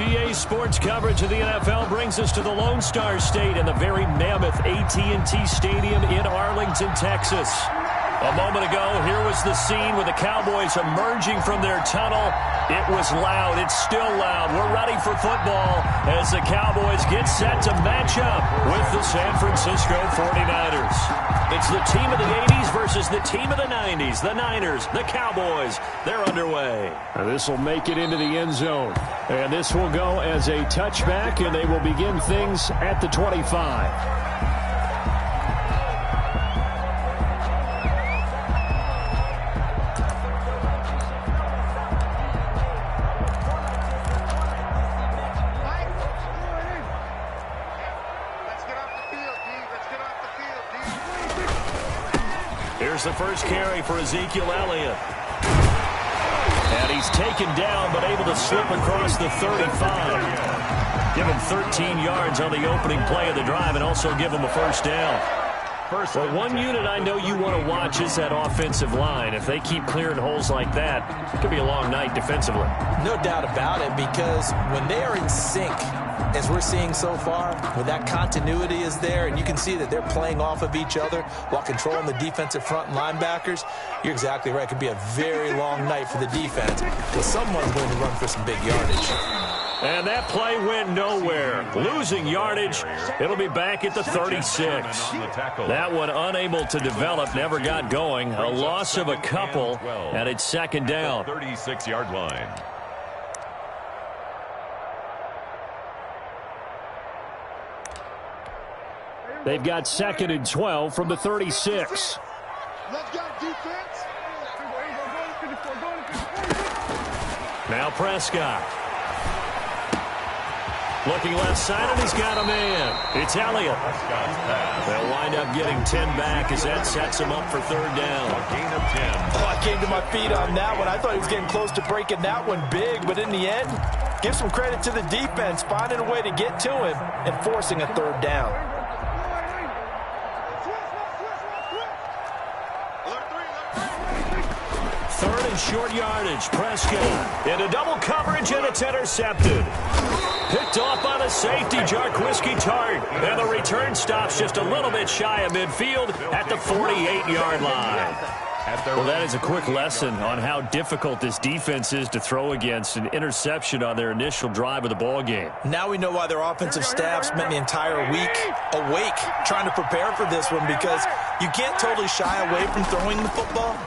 EA Sports coverage of the NFL brings us to the Lone Star State and the very mammoth AT&T Stadium in Arlington, Texas. A moment ago, here was the scene with the Cowboys emerging from their tunnel. It was loud. It's still loud. We're ready for football as the Cowboys get set to match up with the San Francisco 49ers. It's the team of the 80s versus the team of the 90s. The Niners, the Cowboys, they're underway. This will make it into the end zone. And this will go as a touchback, and they will begin things at the 25. Here's the first carry for Ezekiel Elliott. And he's taken down, but able to slip across the 35. Give him 13 yards on the opening play of the drive and also give him a first down. Well, one unit I know you want to watch is that offensive line. If they keep clearing holes like that, it could be a long night defensively. No doubt about it, because when they are in sync, as we're seeing so far, when that continuity is there and you can see that they're playing off of each other while controlling the defensive front and linebackers, you're exactly right. It could be a very long night for the defense, but someone's going to run for some big yardage. And that play went nowhere. Losing yardage. It'll be back at the 36. That one unable to develop, never got going. A loss of a couple, and it's second down. 36-yard line. They've got 2nd and 12 from the 36. Let's go, defense. Now Prescott. Looking left side, and he's got a man. It's Elliott. They'll wind up getting 10 back as that sets him up for third down. A gain of 10. Oh, I came to my feet on that one. I thought he was getting close to breaking that one big, but in the end, give some credit to the defense, finding a way to get to him and forcing a third down. Third and short yardage. Prescott into double coverage, and it's intercepted. Picked off by the safety, Jarquiski Tart. And the return stops just a little bit shy of midfield at the 48-yard line. Well, that is a quick lesson on how difficult this defense is to throw against. An interception on their initial drive of the ball game. Now we know why their offensive staff spent the entire week awake trying to prepare for this one, because you can't totally shy away from throwing the football.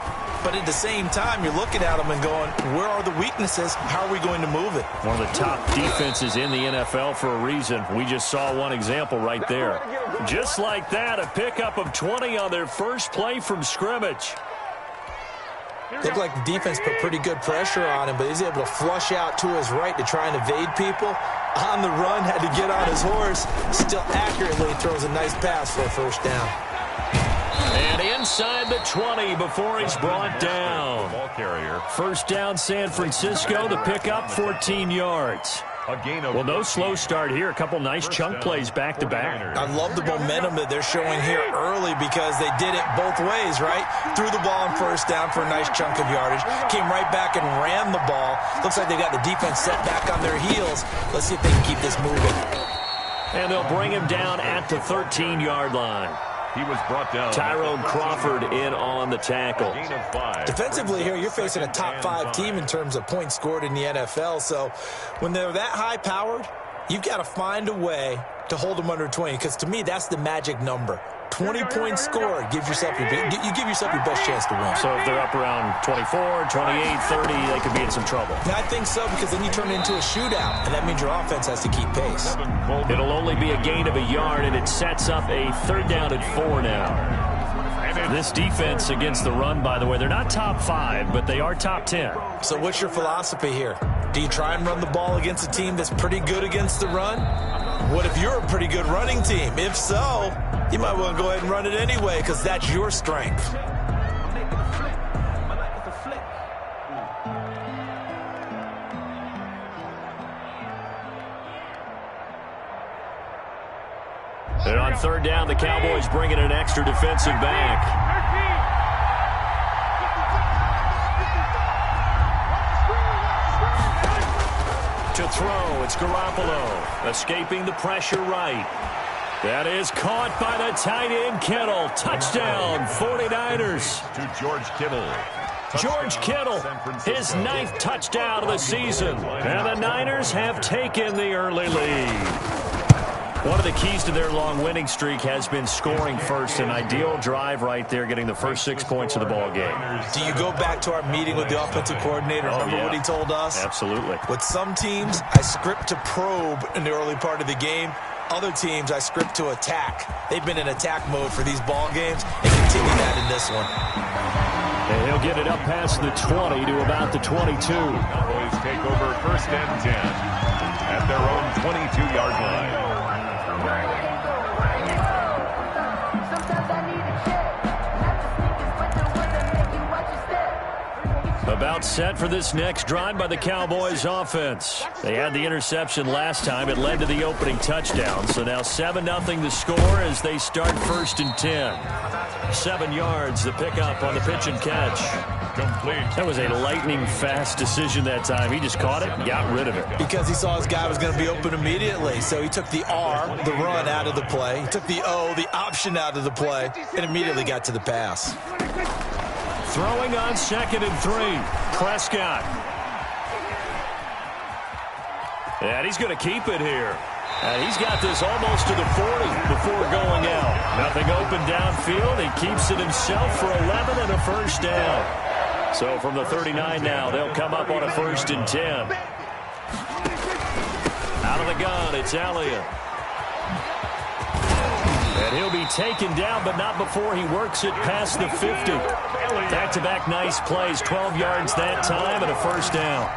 But at the same time, you're looking at them and going, where are the weaknesses? How are we going to move it? One of the top defenses in the NFL for a reason. We just saw one example right there. Just like that, a pickup of 20 on their first play from scrimmage. Looked like the defense put pretty good pressure on him, but he's able to flush out to his right to try and evade people. On the run, had to get on his horse. Still accurately throws a nice pass for a first down. And inside the 20 before he's brought down. Ball carrier. First down, San Francisco. The pickup, 14 yards. A gain of Well, no slow start here. A couple nice chunk plays back-to-back. I love the momentum that they're showing here early, because they did it both ways, right? Threw the ball on first down for a nice chunk of yardage. Came right back and ran the ball. Looks like they got the defense set back on their heels. Let's see if they can keep this moving. And they'll bring him down at the 13-yard line. He was brought down. Tyrone Crawford in on the tackle. Gain of 5. Defensively here, you're facing a top-5 team in terms of points scored in the NFL. So when they're that high-powered, you've got to find a way to hold them under 20, because to me, that's the magic number. 20 points scored, you give yourself your best chance to win. So if they're up around 24, 28, 30, they could be in some trouble. I think so, because then you turn it into a shootout, and that means your offense has to keep pace. It'll only be a gain of a yard, and it sets up a third down at 4 now. This defense against the run, by the way, they're not top 5, but they are top 10. So what's your philosophy here? Do you try and run the ball against a team that's pretty good against the run? What if you're a pretty good running team? If so, you might want to go ahead and run it anyway, because that's your strength. And on third down, the Cowboys bring in an extra defensive back. To throw, it's Garoppolo. Escaping the pressure right. That is caught by the tight end Kittle. Touchdown, 49ers. To George Kittle. George Kittle, his 9th touchdown of the season. And the Niners have taken the early lead. One of the keys to their long winning streak has been scoring first. An ideal drive right there, getting the first 6 points of the ball game. Do you go back to our meeting with the offensive coordinator? Remember what he told us? Absolutely. With some teams, I script to probe in the early part of the game. Other teams, I script to attack. They've been in attack mode for these ball games and continue that in this one. And he'll get it up past the 20 to about the 22. Cowboys take over 1st and 10 at their own 22-yard line. About set for this next drive by the Cowboys offense. They had the interception last time. It led to the opening touchdown. So now 7-0 the score as they start 1st and 10. 7 yards, the pickup on the pitch and catch. Complete. That was a lightning-fast decision that time. He just caught it and got rid of it. Because he saw his guy was going to be open immediately. So he took the R, the run, out of the play. He took the O, the option, out of the play, and immediately got to the pass. Throwing on 2nd and 3. Prescott. And he's going to keep it here. And he's got this almost to the 40 before going out. Nothing open downfield. He keeps it himself for 11 and a first down. So from the 39 now, they'll come up on a 1st and 10. Out of the gun, it's Elliott. And he'll be taken down, but not before he works it past the 50. Back-to-back nice plays, 12 yards that time and a first down.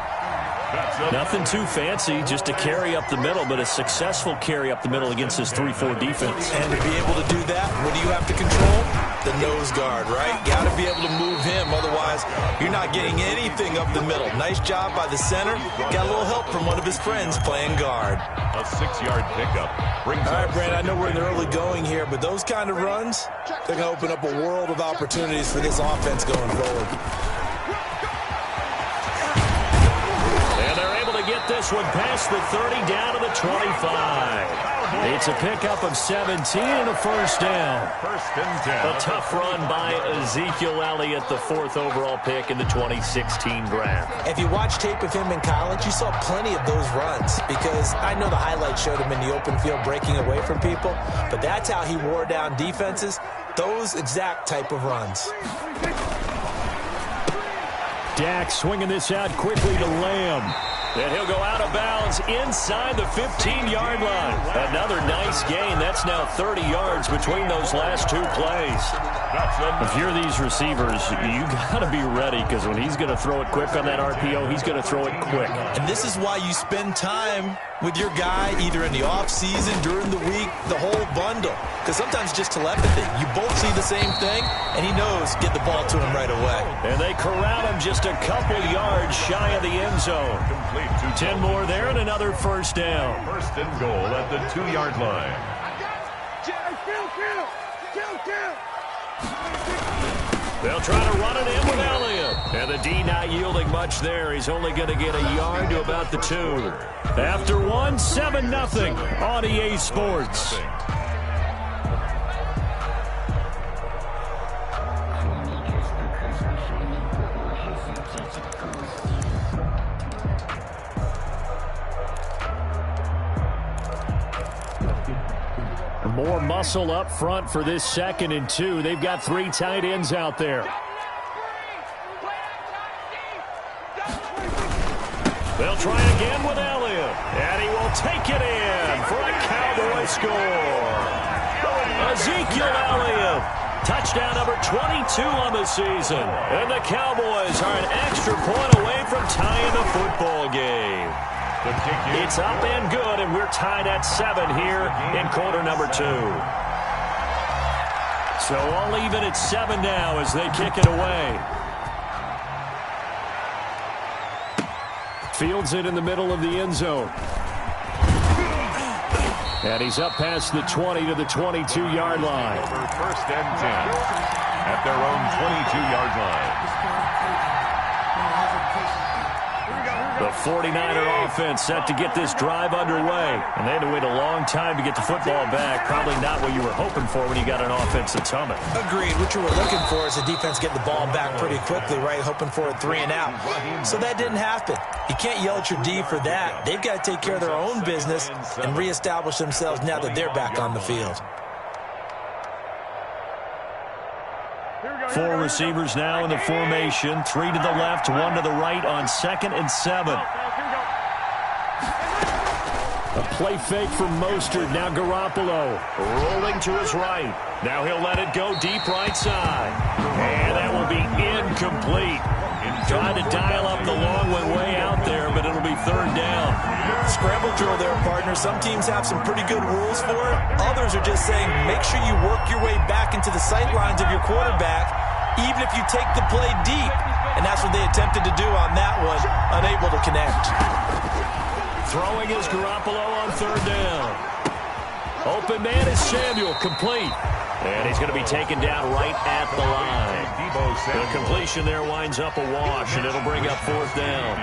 Nothing too fancy, just a carry up the middle, but a successful carry up the middle against this 3-4 defense. And to be able to do that, what do you have to control? The nose guard, right? Got to be able to move him, otherwise you're not getting anything up the middle. Nice job by the center. Got a little help from one of his friends playing guard. A 6-yard pickup. All right, Brand, I know we're in the early going here, but those kind of runs, they're going to open up a world of opportunities for this offense going forward. And they're able to get this one past the 30 down to the 25. It's a pickup of 17 and a first down. 1st and 10. A tough run by Ezekiel Elliott, the 4th overall pick in the 2016 draft. If you watch tape of him in college, you saw plenty of those runs because I know the highlights showed him in the open field breaking away from people, but that's how he wore down defenses, those exact type of runs. Dak swinging this out quickly to Lamb. And he'll go out of bounds inside the 15-yard line. Another nice gain. That's now 30 yards between those last 2 plays. If you're these receivers, you got to be ready because when he's going to throw it quick on that RPO, he's going to throw it quick. And this is why you spend time with your guy either in the offseason, during the week, the whole bundle. Because sometimes just telepathy. You both see the same thing, and he knows get the ball to him right away. And they corral him just a couple yards shy of the end zone. Complete to 10 more there and another first down. 1st and goal at the 2-yard line. They'll try to run it in with Elliott. And the D not yielding much there. He's only going to get a yard to about the 2. After 1, 7-0 on EA Sports. More muscle up front for this 2nd and 2. They've got 3 tight ends out there. They'll try again with Elliott. And he will take it in for a Cowboy score. Ezekiel Elliott. Touchdown number 22 on the season. And the Cowboys are an extra point away from tying the football game. It's up and good, and we're tied at 7 here in quarter number 2. So all even at 7 now as they kick it away. Fields it in the middle of the end zone. And he's up past the 20 to the 22-yard line. 1st and 10 at their own 22-yard line. The 49er offense set to get this drive underway. And they had to wait a long time to get the football back. Probably not what you were hoping for when you got an offense that's humming. Agreed. What you were looking for is the defense getting the ball back pretty quickly, right? Hoping for a 3 and out. So that didn't happen. You can't yell at your D for that. They've got to take care of their own business and reestablish themselves now that they're back on the field. 4 receivers now in the formation. 3 to the left, 1 to the right on 2nd and 7. A play fake from Mostert. Now Garoppolo rolling to his right. Now he'll let it go deep right side. And that will be incomplete. Trying to dial up the long one way out there, but it'll be 3rd down. Scramble drill there, partner. Some teams have some pretty good rules for it. Others are just saying make sure you work your way back into the sight lines of your quarterback, even if you take the play deep. And that's what they attempted to do on that one, unable to connect. Throwing is Garoppolo on 3rd down. Open man is Samuel, complete. And he's going to be taken down right at the line. The completion there winds up a wash, and it'll bring up 4th down.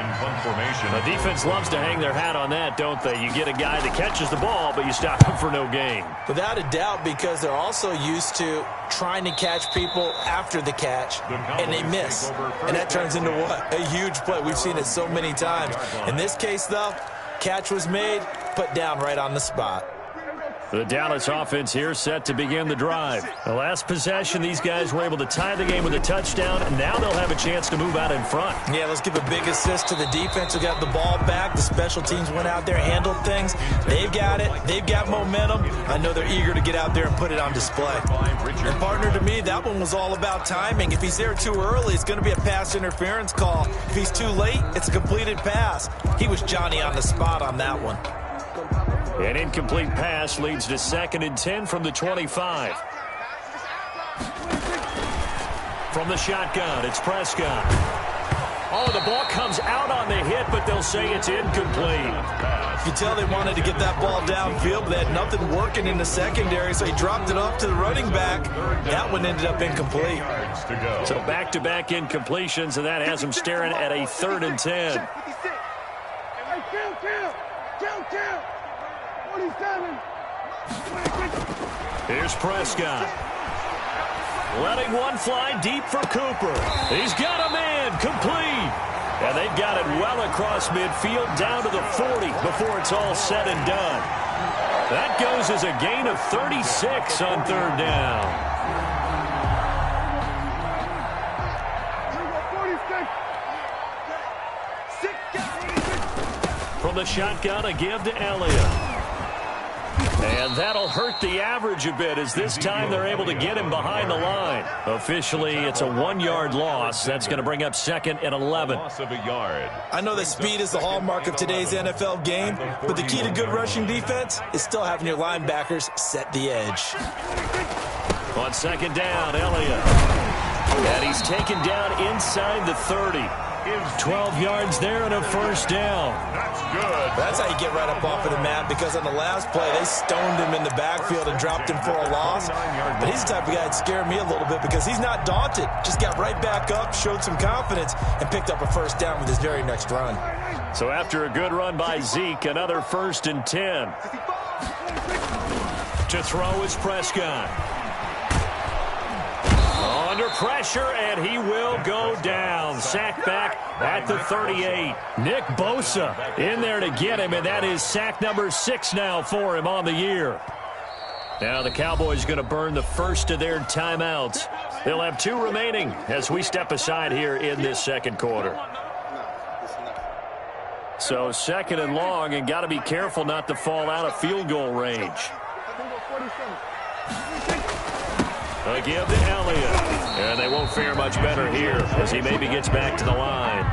The defense loves to hang their hat on that, don't they? You get a guy that catches the ball, but you stop him for no gain. Without a doubt, because they're also used to trying to catch people after the catch, and they miss. And that turns into what? A huge play. We've seen it so many times. In this case, though, catch was made, put down right on the spot. The Dallas offense here set to begin the drive. The last possession, these guys were able to tie the game with a touchdown, and now they'll have a chance to move out in front. Yeah, let's give a big assist to the defense who got the ball back. The special teams went out there, handled things. They've got it. They've got momentum. I know they're eager to get out there and put it on display. And partner, to me, that one was all about timing. If he's there too early, it's going to be a pass interference call. If he's too late, it's a completed pass. He was Johnny on the spot on that one. An incomplete pass leads to 2nd and 10 from the 25. From the shotgun, it's Prescott. Oh, the ball comes out on the hit, but they'll say it's incomplete. You tell they wanted to get that ball downfield, but they had nothing working in the secondary, so he dropped it off to the running back. That one ended up incomplete. So back-to-back incompletions, and that has him staring at a 3rd and 10. Here's Prescott. Letting one fly deep for Cooper. He's got a man, complete. And they've got it well across midfield down to the 40 before it's all said and done. That goes as a gain of 36 on 3rd down. From the shotgun, a give to Elliott. And that'll hurt the average a bit as this time they're able to get him behind the line. Officially, it's a 1-yard loss. That's going to bring up 2nd and 11. Loss of a yard. I know that speed is the hallmark of today's NFL game, but the key to good rushing defense is still having your linebackers set the edge. On 2nd down, Elliott. And he's taken down inside the 30. 12 yards there and a 1st down. That's good. That's how you get right up off of the mat, because on the last play, they stoned him in the backfield and dropped him for a loss. But he's the type of guy that scared me a little bit because he's not daunted. Just got right back up, showed some confidence, and picked up a 1st down with his very next run. So after a good run by Zeke, another 1st and 10. To throw is Prescott. Under pressure, and he will go down. Sack back at the 38. Nick Bosa in there to get him, and that is sack number 6 now for him on the year. Now the Cowboys going to burn the first of their timeouts. They'll have 2 remaining as we step aside here in this 2nd quarter. So 2nd and long, and got to be careful not to fall out of field goal range. A give to Elliott. And they won't fare much better here as he maybe gets back to the line.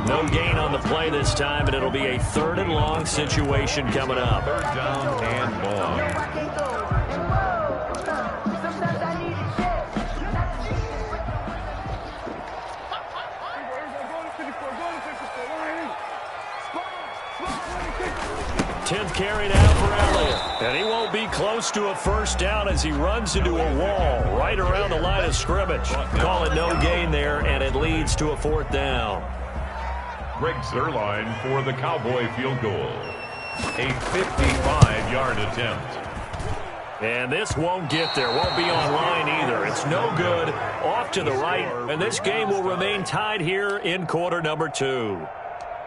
No gain on the play this time, and it'll be a 3rd and long situation coming up. 3rd down and long. 10th carry now for Elliott. And he won't be close to a 1st down as he runs into a wall right around the line of scrimmage. Call it no gain there, and it leads to a 4th down. Greg Zuerlein for the Cowboy field goal. A 55-yard attempt. And this won't get there. Won't be online either. It's no good. Off to the right. And this game will remain tied here in quarter number 2.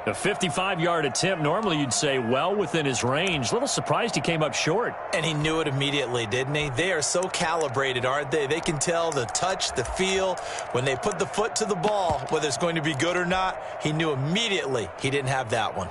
The 55-yard attempt, normally you'd say well within his range. A little surprised he came up short. And he knew it immediately, didn't he? They are so calibrated, aren't they? They can tell the touch, the feel. When they put the foot to the ball, whether it's going to be good or not, he knew immediately he didn't have that one.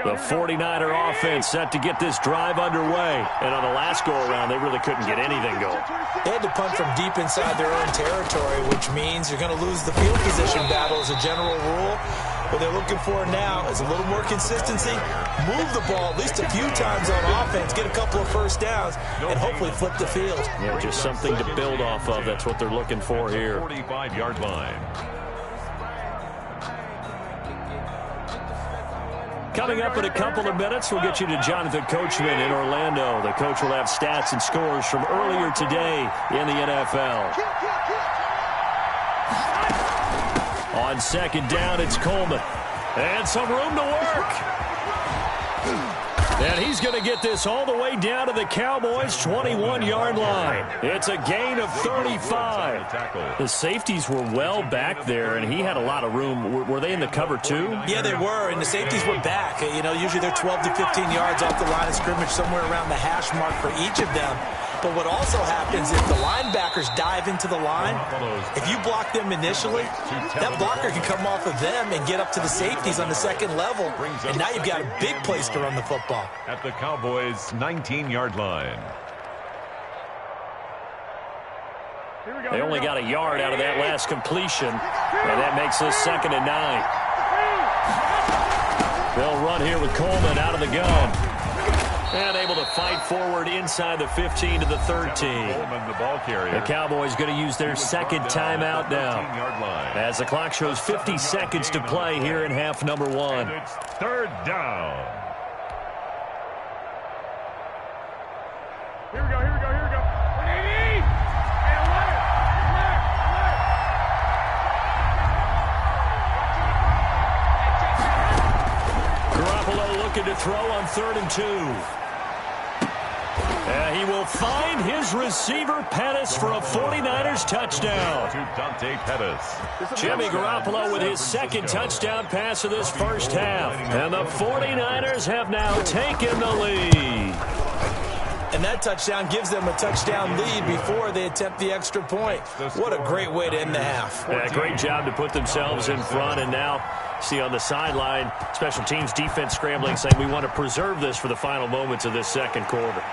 The 49er offense set to get this drive underway. And on the last go-around, they really couldn't get anything going. They had to punt from deep inside their own territory, which means you're going to lose the field position battle as a general rule. What they're looking for now is a little more consistency, move the ball at least a few times on offense, get a couple of first downs, and hopefully flip the field. Yeah, just something to build off of. That's what they're looking for here. 45-yard line. Coming up in a couple of minutes, we'll get you to Jonathan Coachman in Orlando. The coach will have stats and scores from earlier today in the NFL. On second down, it's Coleman. And some room to work. And he's going to get this all the way down to the Cowboys' 21-yard line. It's a gain of 35. The safeties were well back there, and he had a lot of room. Were they in the cover, too? Yeah, they were, and the safeties were back. You know, usually they're 12 to 15 yards off the line of scrimmage, somewhere around the hash mark for each of them. But what also happens if the linebackers dive into the line, if you block them initially, that blocker can come off of them and get up to the safeties on the second level, and now you've got a big place to run the football. At the Cowboys' 19-yard line. They only got a yard out of that last completion, and that makes this 2nd and 9. They'll run here with Coleman out of the gun. And able to fight forward inside the 15 to the 13. The Cowboys going to use their second timeout now, as the clock shows 50 seconds to play here in half number 1. It's 3rd down. Here we go. Garoppolo looking to throw on 3rd and 2. He will find his receiver, Pettis, for a 49ers touchdown. To Dante Pettis. Jimmy Garoppolo with his second touchdown pass of this first half. And the 49ers have now taken the lead. And that touchdown gives them a touchdown lead before they attempt the extra point. What a great way to end the half. Yeah, great job to put themselves in front. And now, see on the sideline, special teams defense scrambling, saying we want to preserve this for the final moments of this second quarter.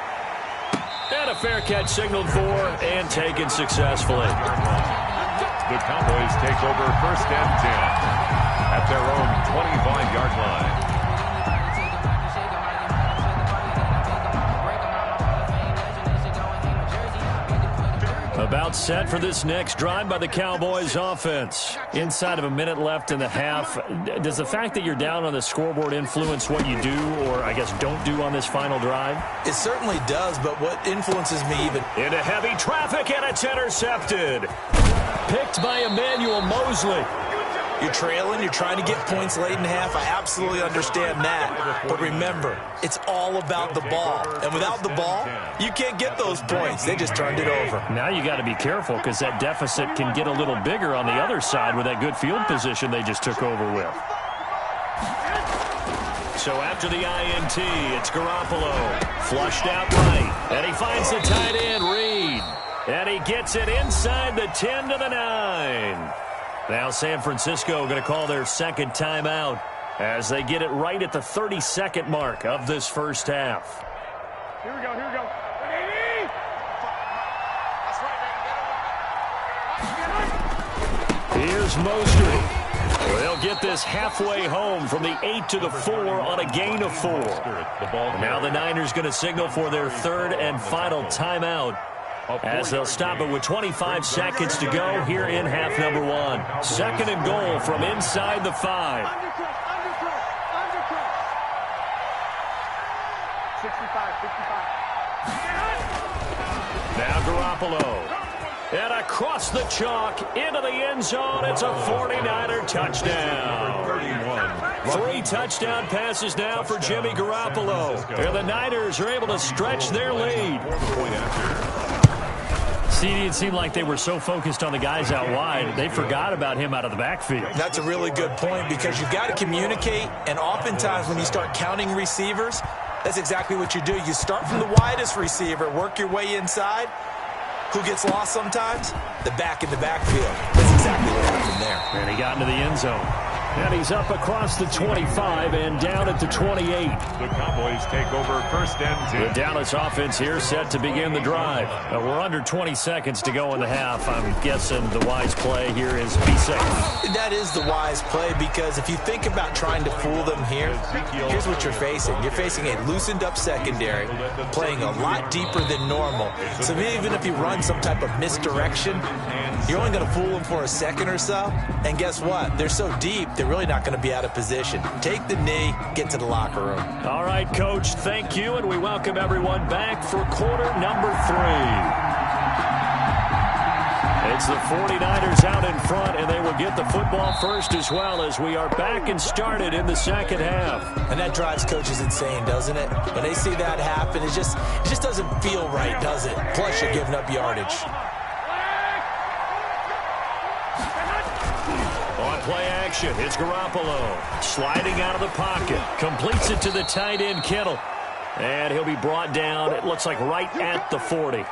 And a fair catch signaled for and taken successfully. The Cowboys take over 1st and 10 at their own 25-yard line. About set for this next drive by the Cowboys offense. Inside of a minute left in the half. Does the fact that you're down on the scoreboard influence what you do, or I guess don't do on this final drive? It certainly does, but what influences me even... Into heavy traffic, and it's intercepted. Picked by Emmanuel Mosley. You're trailing, you're trying to get points late in half. I absolutely understand that. But remember, it's all about the ball. And without the ball, you can't get those points. They just turned it over. Now you got to be careful, because that deficit can get a little bigger on the other side with that good field position they just took over with. So after the INT, it's Garoppolo. Flushed out right. And he finds the tight end, Reed. And he gets it inside the 10 to the 9. Now San Francisco going to call their second timeout as they get it right at the 32nd mark of this first half. Here we go. Here's Mosley. They'll get this halfway home from the 8 to the 4 on a gain of 4. Now the Niners going to signal for their 3rd and final timeout, as they'll stop it with 25 seconds to go here in half number 1. 2nd and goal from inside the 5. Undercut. 65. Garoppolo. And across the chalk into the end zone. It's a 49er touchdown. 3 touchdown passes now for Jimmy Garoppolo. And the Niners are able to stretch their lead. CD, it seemed like they were so focused on the guys out wide, they forgot about him out of the backfield. That's a really good point because you've got to communicate, and oftentimes when you start counting receivers, that's exactly what you do. You start from the widest receiver, work your way inside. Who gets lost sometimes? The back in the backfield. That's exactly what happened there. And he got into the end zone. And he's up across the 25 and down at the 28. The Cowboys take over first and 10. The Dallas offense here set to begin the drive. We're under 20 seconds to go in the half. I'm guessing the wise play here is be safe. That is the wise play because if you think about trying to fool them here, here's what you're facing. You're facing a loosened up secondary, playing a lot deeper than normal. So even if you run some type of misdirection, you're only going to fool them for a second or so. And guess what? They're so deep, they're really not going to be out of position. Take the knee, get to the locker room. All right, Coach, thank you, and we welcome everyone back for quarter number 3. It's the 49ers out in front, and they will get the football first as well as we are back and started in the second half. And that drives coaches insane, doesn't it? When they see that happen, it just doesn't feel right, does it? Plus, you're giving up yardage. On play action, it's Garoppolo. Sliding out of the pocket. Completes it to the tight end, Kittle. And he'll be brought down, it looks like right at the 40.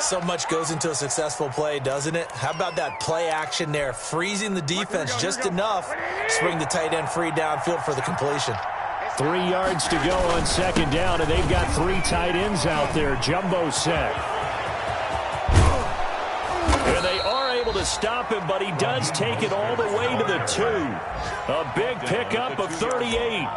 So much goes into a successful play, doesn't it? How about that play action there? Freezing the defense just enough to bring the tight end free downfield for the completion. 3 yards to go on second down, and they've got 3 tight ends out there. Jumbo set. And they are able to stop him, but he does take it all the way to the 2. A big pickup of 38.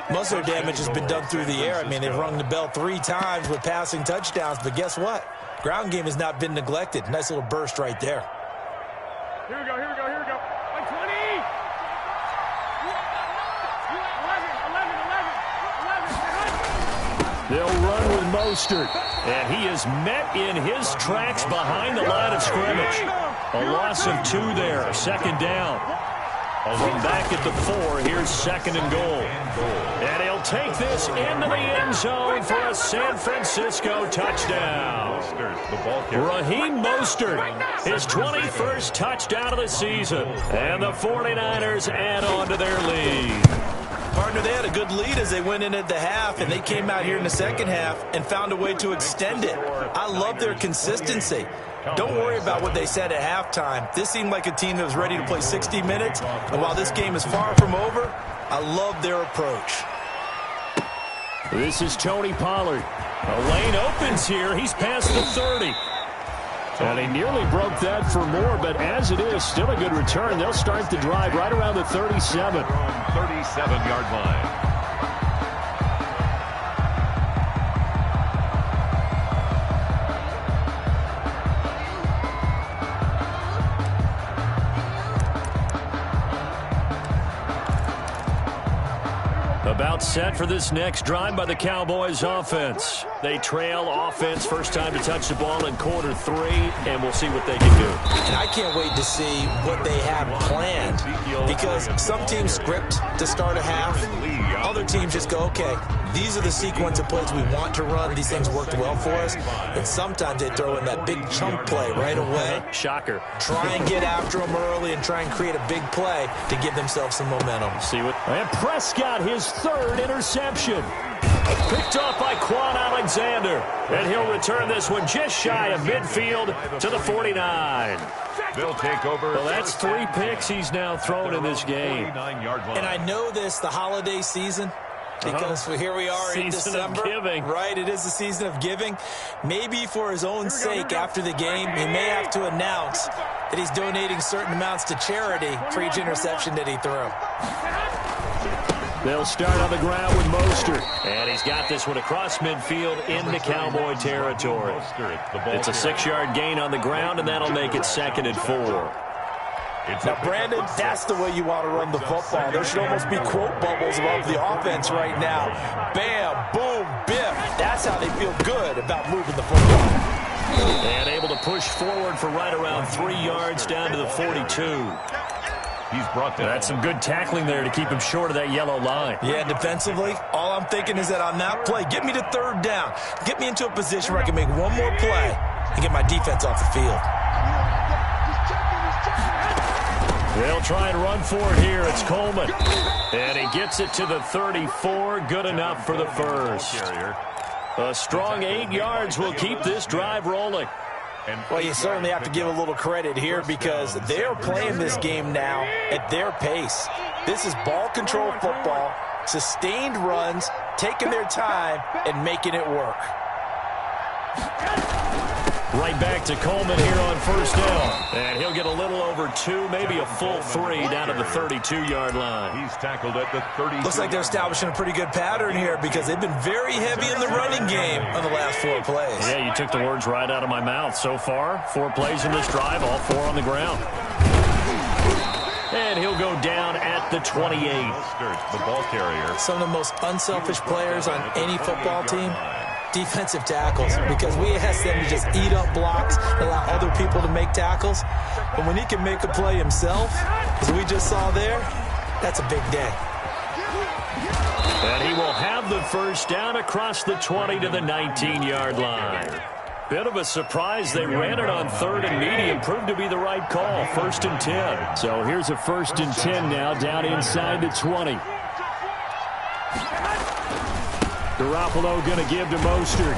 Most of their damage has been done through the air. I mean, they've rung the bell 3 times with passing touchdowns, but guess what? Ground game has not been neglected. Nice little burst right there. Here we go. 120. 11. They'll run with Mostert. And he is met in his tracks behind the line of scrimmage. A loss of 2 there. Second down. From back at the 4, here's second and goal. And he'll take this into the end zone for a San Francisco touchdown. Raheem Mostert, his 21st touchdown of the season. And the 49ers add on to their lead. Partner, they had a good lead as they went in at the half, and they came out here in the second half and found a way to extend it. I love their consistency. Don't worry about what they said at halftime. This seemed like a team that was ready to play 60 minutes, and while this game is far from over, I love their approach. This is Tony Pollard. A lane opens here. He's past the 30. And he nearly broke that for more, but as it is, still a good return. They'll start the drive right around the 37. 37-yard line. About set for this next drive by the Cowboys offense. They trail offense first time to touch the ball in quarter 3, and we'll see what they can do. And I can't wait to see what they have planned because some teams script to start a half. Other teams just go, okay, these are the sequence of plays we want to run. These things worked well for us. And sometimes they throw in that big chunk play right away. Shocker. Try and get after them early and try and create a big play to give themselves some momentum. See what? And Prescott, his 3rd interception. Picked off by Quan Alexander. And he'll return this one just shy of midfield to the 49. They'll take over. Well, that's 3 picks he's now thrown in this game. And I know this, the holiday season, because here we are in December. Season of giving. Right, it is the season of giving. Maybe for his own sake after the game, he may have to announce that he's donating certain amounts to charity for each interception that he threw. They'll start on the ground with Mostert. And he's got this one across midfield into Cowboy territory. It's a 6-yard gain on the ground, and that'll make it 2nd and 4. Now, Brandon, that's the way you want to run the football. There should almost be quote bubbles above the offense right now. Bam, boom, biff. That's how they feel good about moving the football. push forward for right around 3 yards down to the 42. He's brought down. That's some good tackling there to keep him short of that yellow line. Yeah, defensively, all I'm thinking is that on that play, get me to 3rd down. Get me into a position where I can make one more play and get my defense off the field. They'll try and run for it here. It's Coleman. And he gets it to the 34. Good enough for the first. A strong 8 yards will keep this drive rolling. Well, you certainly have to give a little credit here because they're playing this game now at their pace. This is ball control football, sustained runs, taking their time, and making it work. Right back to Coleman here on 1st down. And he'll get a little over 2, maybe a full 3 down to the 32-yard line. He's tackled at the 30. Looks like they're establishing a pretty good pattern here because they've been very heavy in the running game on the last 4 plays. Yeah, you took the words right out of my mouth. So far, 4 plays in this drive, all 4 on the ground. And he'll go down at the 28. The ball carrier. Some of the most unselfish players on any football team, defensive tackles, because we ask them to just eat up blocks, allow other people to make tackles. But when he can make a play himself, as we just saw there, that's a big day. And he will have the 1st down across the 20 to the 19-yard line. Bit of a surprise. They ran it on 3rd and medium. Proved to be the right call. 1st and 10. So here's a 1st and 10 now down inside the 20. Garoppolo going to give to Mostert.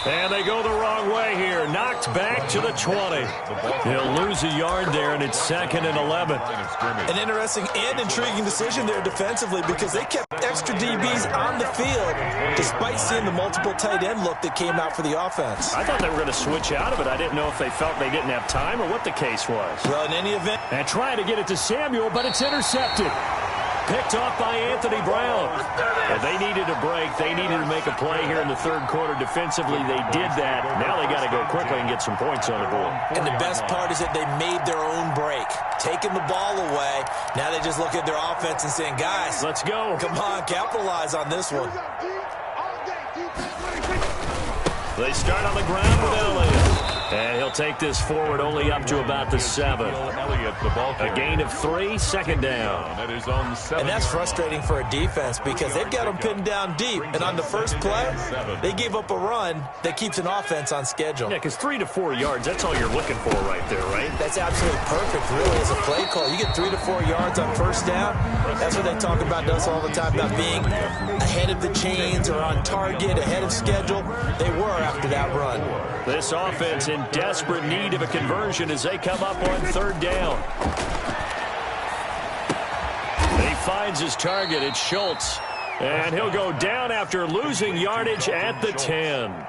And they go the wrong way here. Knocked back to the 20. He'll lose a yard there, and it's 2nd and 11. An interesting and intriguing decision there defensively because they kept extra DBs on the field despite seeing the multiple tight end look that came out for the offense. I thought they were going to switch out of it. I didn't know if they felt they didn't have time or what the case was. Well, in any event. And trying to get it to Samuel, but it's intercepted. Picked off by Anthony Brown. And they needed a break. They needed to make a play here in the 3rd quarter. Defensively, they did that. Now they got to go quickly and get some points on the board. And the best part is that they made their own break. Taking the ball away. Now they just look at their offense and saying, guys, let's go. Come on, capitalize on this one. They start on the ground with Elliott. And he'll take this forward only up to about the 7. A gain of 3, 2nd down. And that's frustrating for a defense because they've got them pinned down deep. And on the first play, they gave up a run that keeps an offense on schedule. Yeah, because 3 to 4 yards, that's all you're looking for right there, right? That's absolutely perfect, really, as a play call. You get 3 to 4 yards on 1st down. That's what they talk about to us all the time, about being ahead of the chains or on target, ahead of schedule. They were after that run. This offense in desperate need of a conversion as they come up on 3rd down. He finds his target. It's Schultz. And he'll go down after losing yardage at the 10.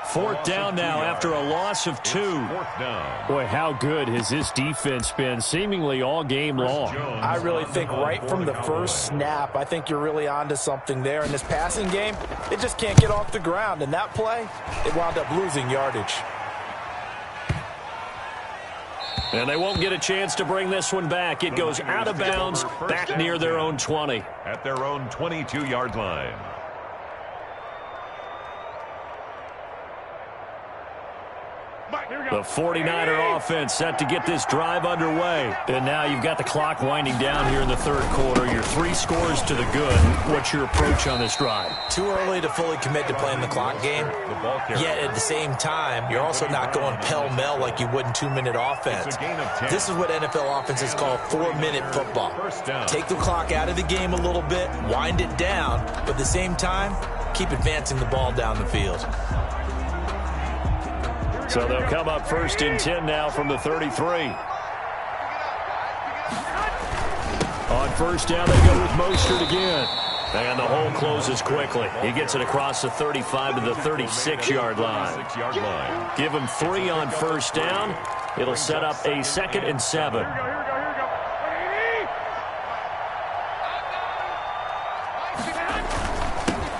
4th down now after a loss of 2. Boy, how good has this defense been seemingly all game long? I really think right from the first snap, I think you're really onto something there. In this passing game, it just can't get off the ground. And that play, it wound up losing yardage. And they won't get a chance to bring this one back. It goes out of bounds back near their own 20. At their own 22-yard line. The 49er offense set to get this drive underway. And now you've got the clock winding down here in the 3rd quarter. Your 3 scores to the good. What's your approach on this drive? Too early to fully commit to playing the clock game. Yet at the same time, you're also not going pell-mell like you would in 2-minute offense. This is what NFL offenses call 4-minute football. Take the clock out of the game a little bit, wind it down, but at the same time, keep advancing the ball down the field. So they'll come up 1st and 10 now from the 33. On 1st down, they go with Mostert again. And the hole closes quickly. He gets it across the 35 to the 36-yard line. Give him 3 on 1st down. It'll set up a 2nd and 7.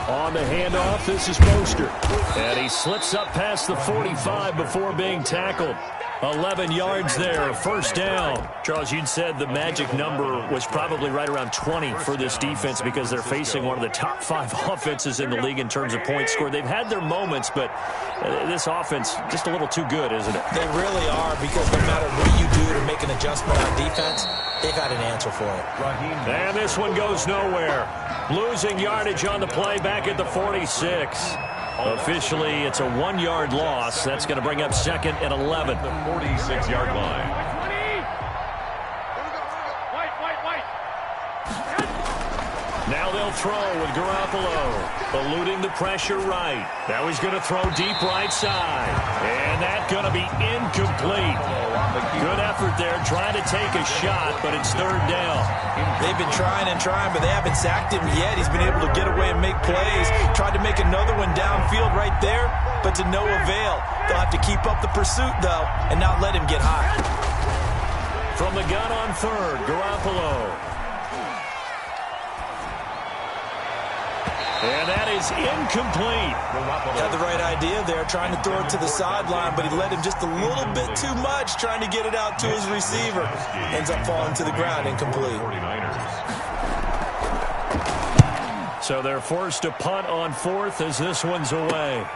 On the handoff, this is Mostert. And he slips up past the 45 before being tackled. 11 yards there, first down. Charles, you'd said the magic number was probably right around 20 for this defense because they're facing one of the top 5 offenses in the league in terms of points scored. They've had their moments, but this offense just a little too good, isn't it? They really are, because no matter what you do to make an adjustment on defense, they've got an answer for it. And this one goes nowhere. Losing yardage on the play back at the 46. Officially, it's a 1-yard loss. That's going to bring up second and 11. The 46-yard line. Now they'll throw with Garoppolo, eluding the pressure right. Now he's going to throw deep right side. And that's going to be incomplete. Good effort there, trying to take a shot, but it's third down. They've been trying and trying, but they haven't sacked him yet. He's been able to get away and make plays. Tried to make another one downfield right there, but to no avail. They'll have to keep up the pursuit, though, and not let him get hot. From the gun on third, Garoppolo. And that is incomplete. Had the right idea there, trying to throw it to the sideline, but he let him just a little bit too much, trying to get it out to his receiver. Ends up falling to the ground, incomplete. So they're forced to punt on fourth as this one's away.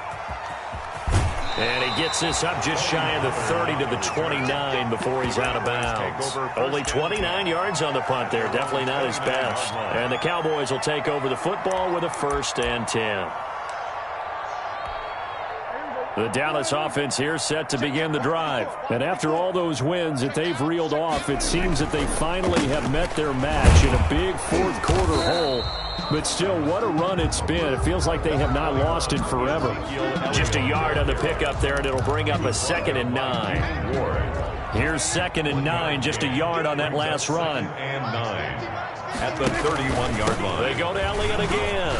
And he gets this up just shy of the 30 to the 29 before he's out of bounds. Only 29 yards on the punt there. Definitely not his best. And the Cowboys will take over the football with a 1st and 10. The Dallas offense here set to begin the drive. And after all those wins that they've reeled off, it seems that they finally have met their match in a big fourth-quarter hole. But still, what a run it's been. It feels like they have not lost it forever. Just a yard on the pickup there, and it'll bring up a 2nd and 9. Here's 2nd and 9, just a yard on that last run. And 9 at the 31-yard line. They go to Elliott again.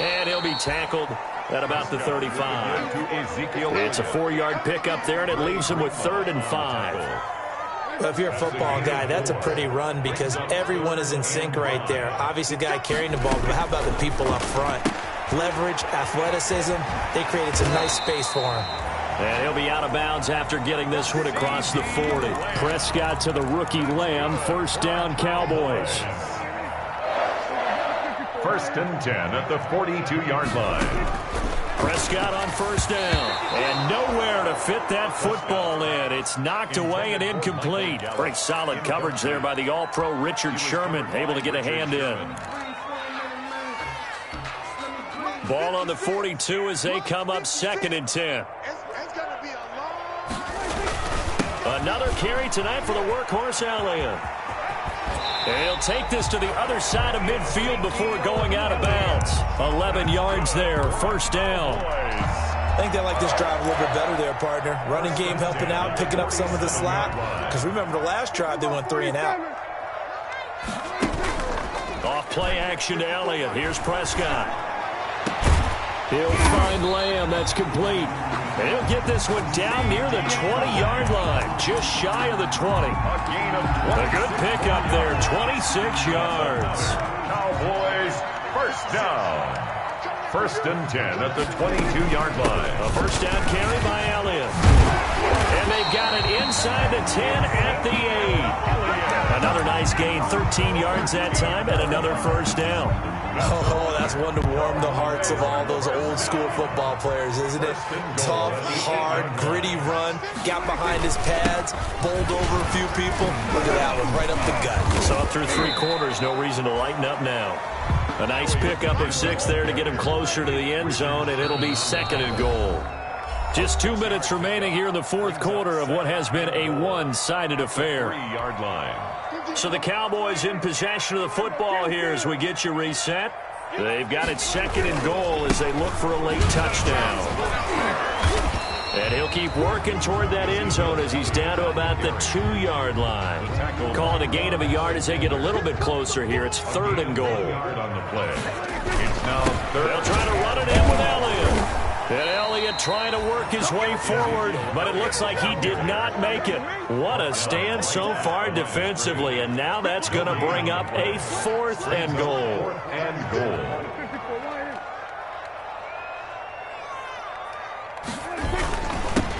And he'll be tackled at about the 35. It's a 4-yard pickup there, and it leaves him with 3rd and 5. Well, if you're a football guy, that's a pretty run because everyone is in sync right there. Obviously, the guy carrying the ball, but how about the people up front? Leverage, athleticism, they created some nice space for him. And he'll be out of bounds after getting this one across the 40. Prescott to the rookie Lamb, 1st down Cowboys. 1st and 10 at the 42-yard line. Prescott on 1st down, and nowhere to fit that football in. It's knocked away and incomplete. Pretty solid coverage there by the All-Pro Richard Sherman, able to get a hand in. Ball on the 42 as they come up 2nd and 10. Another carry tonight for the workhorse Elliott. And he'll take this to the other side of midfield before going out of bounds. 11 yards there, 1st down. I think they like this drive a little bit better there, partner. Running game helping out, picking up some of the slack. Because remember the last drive, they went 3 and out. Off play action to Elliott. Here's Prescott. He'll find Lamb. That's complete. And he'll get this one down near the 20-yard line, just shy of the 20. A gain of 20. A good pickup there, 26 yards. Cowboys, 1st down. 1st and 10 at the 22-yard line. A 1st down carry by Elliott. And they've got it inside the 10 at the 8. Another nice gain, 13 yards that time, and another 1st down. Oh, that's one to warm the hearts of all those old-school football players, isn't it? Tough, hard, gritty run, got behind his pads, bowled over a few people. Look at that one, right up the gut. Saw through 3 quarters, no reason to lighten up now. A nice pickup of 6 there to get him closer to the end zone, and it'll be 2nd and goal. Just 2 minutes remaining here in the 4th quarter of what has been a one-sided affair. 3-yard line. So the Cowboys in possession of the football here as we get you reset. They've got it 2nd and goal as they look for a late touchdown. And he'll keep working toward that end zone as he's down to about the 2-yard line. Calling a gain of a yard as they get a little bit closer here. It's 3rd and goal. On the play. It's now 3rd. They'll try to run it in with Elliott. And Elliott trying to work his way forward, but it looks like he did not make it. What a stand so far defensively, and now that's going to bring up a 4th and goal.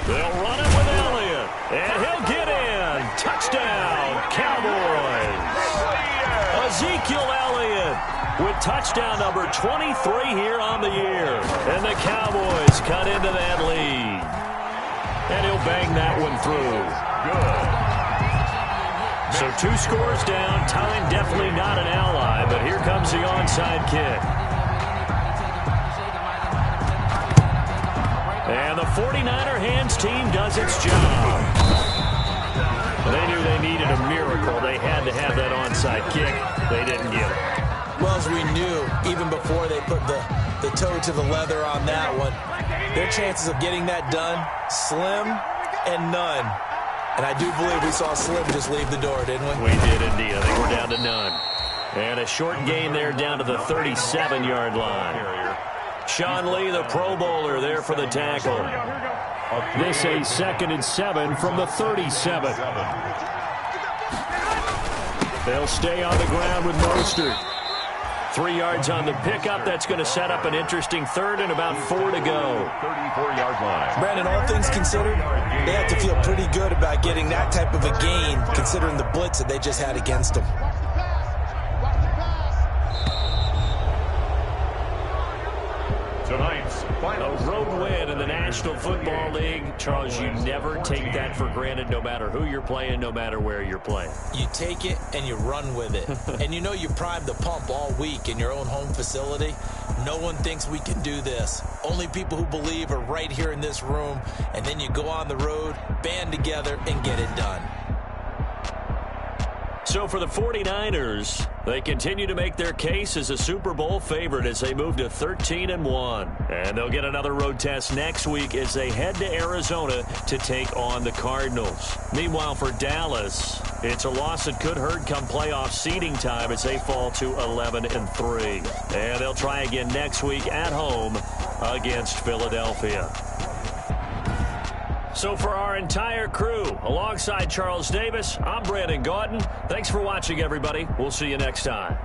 They'll run it with Elliott. Touchdown, Cowboys. Ezekiel Elliott with touchdown number 23 here on the year. And the Cowboys cut into that lead. And he'll bang that one through. Good. So 2 scores down. Time definitely not an ally, but here comes the onside kick. And the 49er hands team does its job. They knew they needed a miracle. They had to have that onside kick. They didn't get it. Well, as we knew, even before they put the toe to the leather on that one, their chances of getting that done, slim and none. And I do believe we saw Slim just leave the door, didn't we? We did indeed. I think we're down to none. And a short gain there down to the 37-yard line. Sean Lee, the Pro Bowler, there for the tackle. This a 2nd and 7 from the 37. They'll stay on the ground with Mostert. 3 yards on the pickup. That's going to set up an interesting 3rd and about 4 to go. 34-yard line. Brandon, all things considered, they have to feel pretty good about getting that type of a gain, considering the blitz that they just had against them. Tonight's final road win in the National Football League. Charles, you never take that for granted, no matter who you're playing, no matter where you're playing. You take it and you run with it. And you know you primed the pump all week in your own home facility. No one thinks we can do this. Only people who believe are right here in this room. And then you go on the road, band together, and get it done. So for the 49ers, they continue to make their case as a Super Bowl favorite as they move to 13-1. And they'll get another road test next week as they head to Arizona to take on the Cardinals. Meanwhile, for Dallas, it's a loss that could hurt come playoff seeding time as they fall to 11-3. And they'll try again next week at home against Philadelphia. So for our entire crew, alongside Charles Davis, I'm Brandon Gaudin. Thanks for watching, everybody. We'll see you next time.